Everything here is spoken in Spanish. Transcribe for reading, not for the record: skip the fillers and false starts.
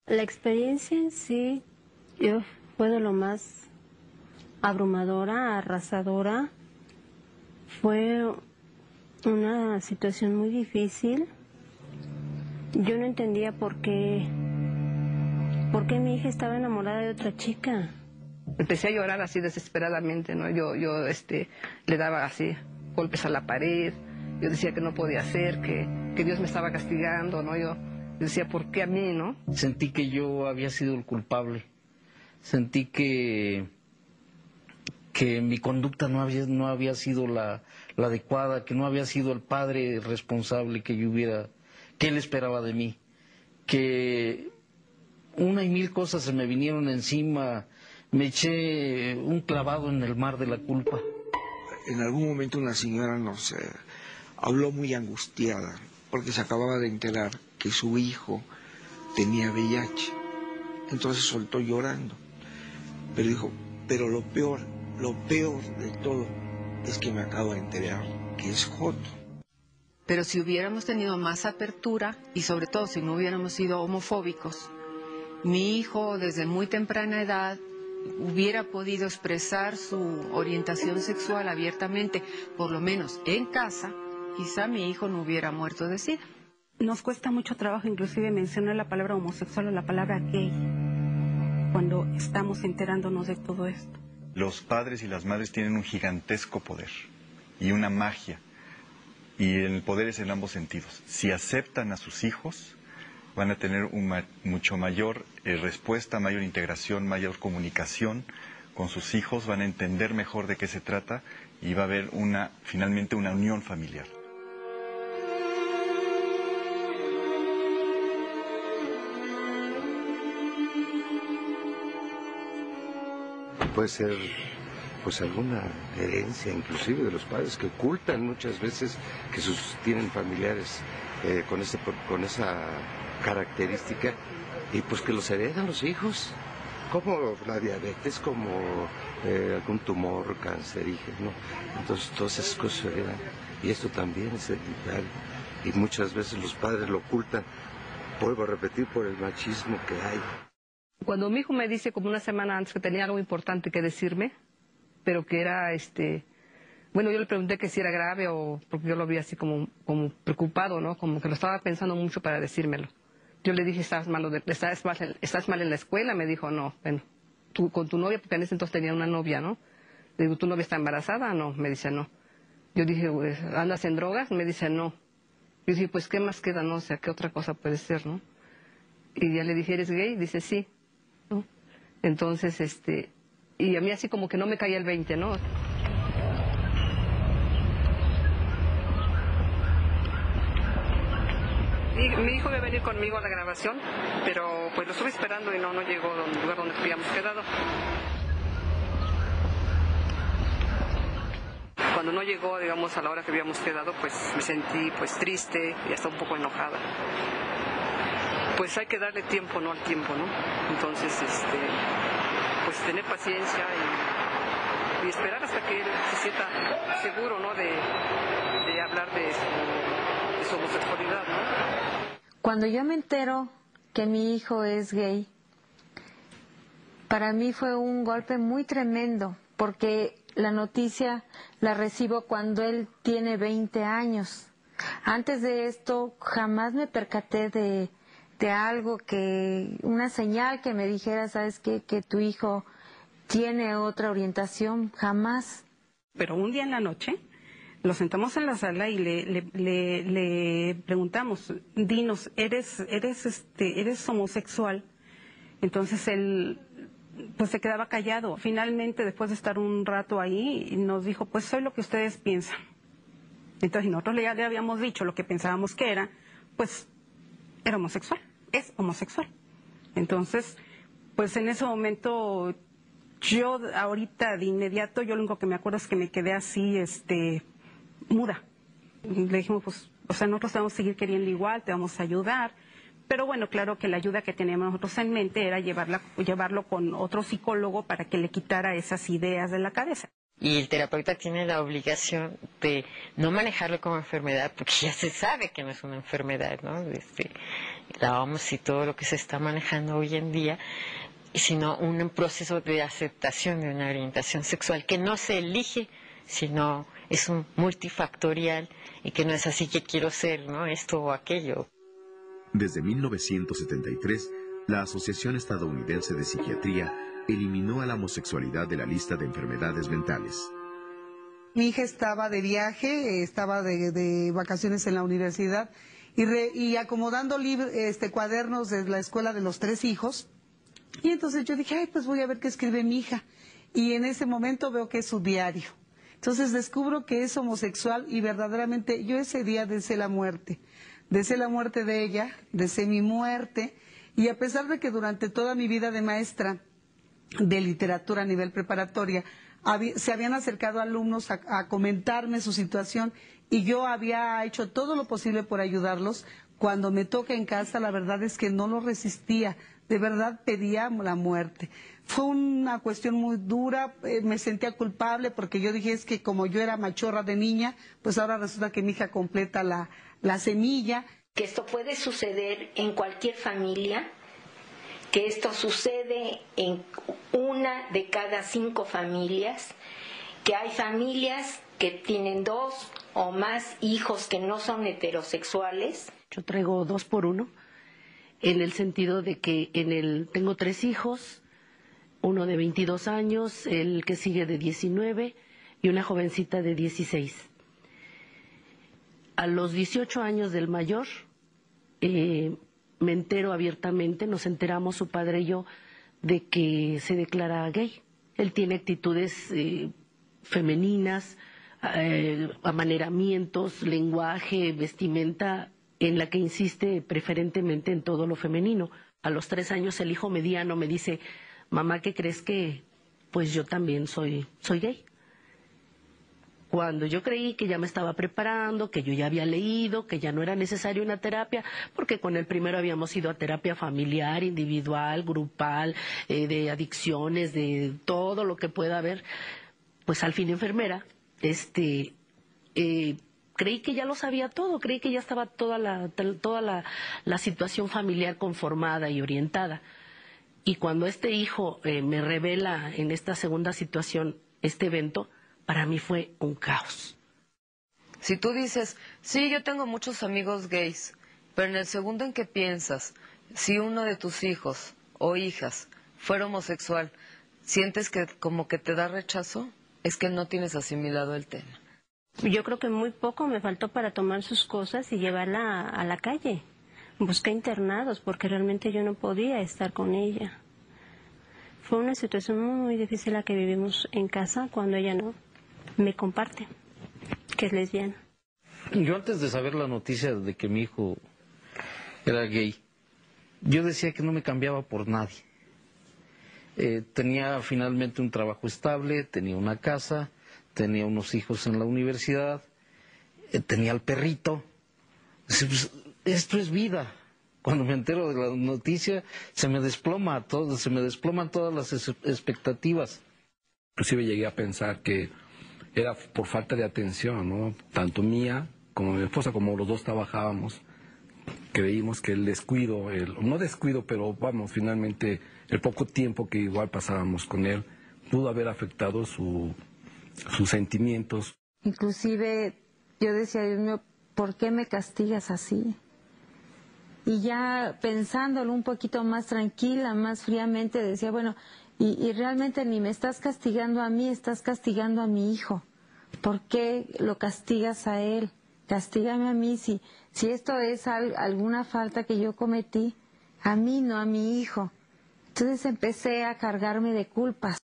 La experiencia en sí fue de lo más abrumadora, arrasadora. Fue una situación muy difícil. Yo no entendía por qué mi hija estaba enamorada de otra chica. Empecé a llorar así desesperadamente, ¿no? Yo le daba así golpes a la pared. Yo decía que no podía ser, que Dios me estaba castigando, ¿no? Yo decía, ¿por qué a mí, no? Sentí que yo había sido el culpable. Sentí que mi conducta no había sido la adecuada, que no había sido el padre responsable que él esperaba de mí. Que una y mil cosas se me vinieron encima, me eché un clavado en el mar de la culpa. En algún momento una señora nos habló muy angustiada porque se acababa de enterar que su hijo tenía VIH. Entonces soltó llorando. Pero dijo, pero lo peor de todo es que me acabo de enterar que es joto. Pero si hubiéramos tenido más apertura y sobre todo si no hubiéramos sido homofóbicos, mi hijo desde muy temprana edad hubiera podido expresar su orientación sexual abiertamente, por lo menos en casa, quizá mi hijo no hubiera muerto de SIDA. Nos cuesta mucho trabajo inclusive mencionar la palabra homosexual o la palabra gay cuando estamos enterándonos de todo esto. Los padres y las madres tienen un gigantesco poder y una magia, y el poder es en ambos sentidos. Si aceptan a sus hijos, van a tener mucho mayor respuesta, mayor integración, mayor comunicación con sus hijos, van a entender mejor de qué se trata y va a haber finalmente una unión familiar. Puede ser pues alguna herencia inclusive de los padres que ocultan muchas veces que tienen familiares con esa característica y pues que los heredan los hijos, como la diabetes, como algún tumor cancerígeno. Entonces todas esas cosas se heredan y esto también es hereditario y muchas veces los padres lo ocultan, vuelvo a repetir, por el machismo que hay. Cuando mi hijo me dice como una semana antes que tenía algo importante que decirme, pero que era, bueno, yo le pregunté que si era grave o porque yo lo vi así como preocupado, ¿no? Como que lo estaba pensando mucho para decírmelo. Yo le dije, ¿estás mal en la escuela? Me dijo, no, bueno, tú con tu novia, porque en ese entonces tenía una novia, ¿no? Le digo, ¿tu novia está embarazada? No, me dice, no. Yo dije, pues, ¿andas en drogas? Me dice, no. Yo dije, pues, ¿qué más queda? No, o sea, ¿qué otra cosa puede ser, no? Y ya le dije, ¿eres gay? Dice, sí, ¿no? Entonces, y a mí así como que no me caía el 20, ¿no? Mi hijo iba a venir conmigo a la grabación, pero pues lo estuve esperando y no llegó al lugar donde habíamos quedado. Cuando no llegó, digamos, a la hora que habíamos quedado, pues me sentí pues triste y hasta un poco enojada. Pues hay que darle tiempo, ¿no? Al tiempo, ¿no? Entonces, pues tener paciencia y esperar hasta que él se sienta seguro, ¿no? De hablar de su homosexualidad, ¿no? Cuando yo me entero que mi hijo es gay, para mí fue un golpe muy tremendo, porque la noticia la recibo cuando él tiene 20 años. Antes de esto jamás me percaté de algo, una señal que me dijera, ¿sabes qué? Que tu hijo tiene otra orientación, jamás. Pero un día en la noche lo sentamos en la sala y le preguntamos, dinos, ¿eres homosexual? Entonces él pues se quedaba callado. Finalmente, después de estar un rato ahí, nos dijo, pues soy lo que ustedes piensan. Entonces nosotros ya le habíamos dicho lo que pensábamos que era, pues era homosexual, es homosexual. Entonces, pues en ese momento, yo ahorita de inmediato, yo lo único que me acuerdo es que me quedé así, muda. Le dijimos, pues, o sea, nosotros te vamos a seguir queriendo igual, te vamos a ayudar. Pero bueno, claro que la ayuda que teníamos nosotros en mente era llevarlo con otro psicólogo para que le quitara esas ideas de la cabeza. Y el terapeuta tiene la obligación de no manejarlo como enfermedad, porque ya se sabe que no es una enfermedad, ¿no? La OMS y todo lo que se está manejando hoy en día, sino un proceso de aceptación de una orientación sexual que no se elige, sino es un multifactorial y que no es así que quiero ser, ¿no? Esto o aquello. Desde 1973, la Asociación Estadounidense de Psiquiatría eliminó a la homosexualidad de la lista de enfermedades mentales. Mi hija estaba de viaje, estaba de vacaciones en la universidad y acomodando cuadernos de la escuela de los 3 hijos. Y entonces yo dije, pues voy a ver qué escribe mi hija. Y en ese momento veo que es su diario. Entonces descubro que es homosexual y verdaderamente yo ese día deseé la muerte. Deseé la muerte de ella, deseé mi muerte. Y a pesar de que durante toda mi vida de maestra de literatura a nivel preparatoria, se habían acercado alumnos a comentarme su situación y yo había hecho todo lo posible por ayudarlos, cuando me toca en casa la verdad es que no lo resistía, de verdad pedía la muerte. Fue una cuestión muy dura, me sentía culpable porque yo dije es que como yo era machorra de niña, pues ahora resulta que mi hija completa la semilla. Que esto puede suceder en cualquier familia, que esto sucede en 1 de cada 5 familias, que hay familias que tienen 2 o más hijos que no son heterosexuales. Yo traigo 2 por 1, en el sentido de que tengo 3 hijos, uno de 22 años, el que sigue de 19 y una jovencita de 16. A los 18 años del mayor, me entero abiertamente, nos enteramos su padre y yo, de que se declara gay. Él tiene actitudes femeninas, amaneramientos, lenguaje, vestimenta, en la que insiste preferentemente en todo lo femenino. A los 3 años el hijo mediano me dice, mamá, ¿qué crees que? Pues yo también soy gay. Cuando yo creí que ya me estaba preparando, que yo ya había leído, que ya no era necesaria una terapia, porque con el primero habíamos ido a terapia familiar, individual, grupal, de adicciones, de todo lo que pueda haber, pues al fin enfermera, creí que ya lo sabía todo, creí que ya estaba toda la situación familiar conformada y orientada. Y cuando este hijo me revela en esta segunda situación este evento, para mí fue un caos. Si tú dices, sí, yo tengo muchos amigos gays, pero en el segundo en que piensas, si uno de tus hijos o hijas fuera homosexual, ¿sientes que como que te da rechazo? Es que no tienes asimilado el tema. Yo creo que muy poco me faltó para tomar sus cosas y llevarla a la calle. Busqué internados porque realmente yo no podía estar con ella. Fue una situación muy difícil la que vivimos en casa cuando ella no me comparte que es lesbiana. Yo antes de saber la noticia de que mi hijo era gay, yo decía que no me cambiaba por nadie. Tenía finalmente un trabajo estable, tenía una casa, tenía unos hijos en la universidad, tenía al perrito. Pues, esto es vida. Cuando me entero de la noticia se me desploman todas las expectativas. Inclusive llegué a pensar que era por falta de atención, ¿no? Tanto mía como mi esposa, como los dos trabajábamos, creímos que el descuido, no descuido, pero vamos, finalmente el poco tiempo que igual pasábamos con él pudo haber afectado sus sentimientos. Inclusive yo decía, Dios mío, ¿por qué me castigas así? Y ya pensándolo un poquito más tranquila, más fríamente, decía, bueno, y realmente ni me estás castigando a mí, estás castigando a mi hijo. ¿Por qué lo castigas a él? Castígame a mí. Si esto es alguna falta que yo cometí, a mí, no a mi hijo. Entonces empecé a cargarme de culpas.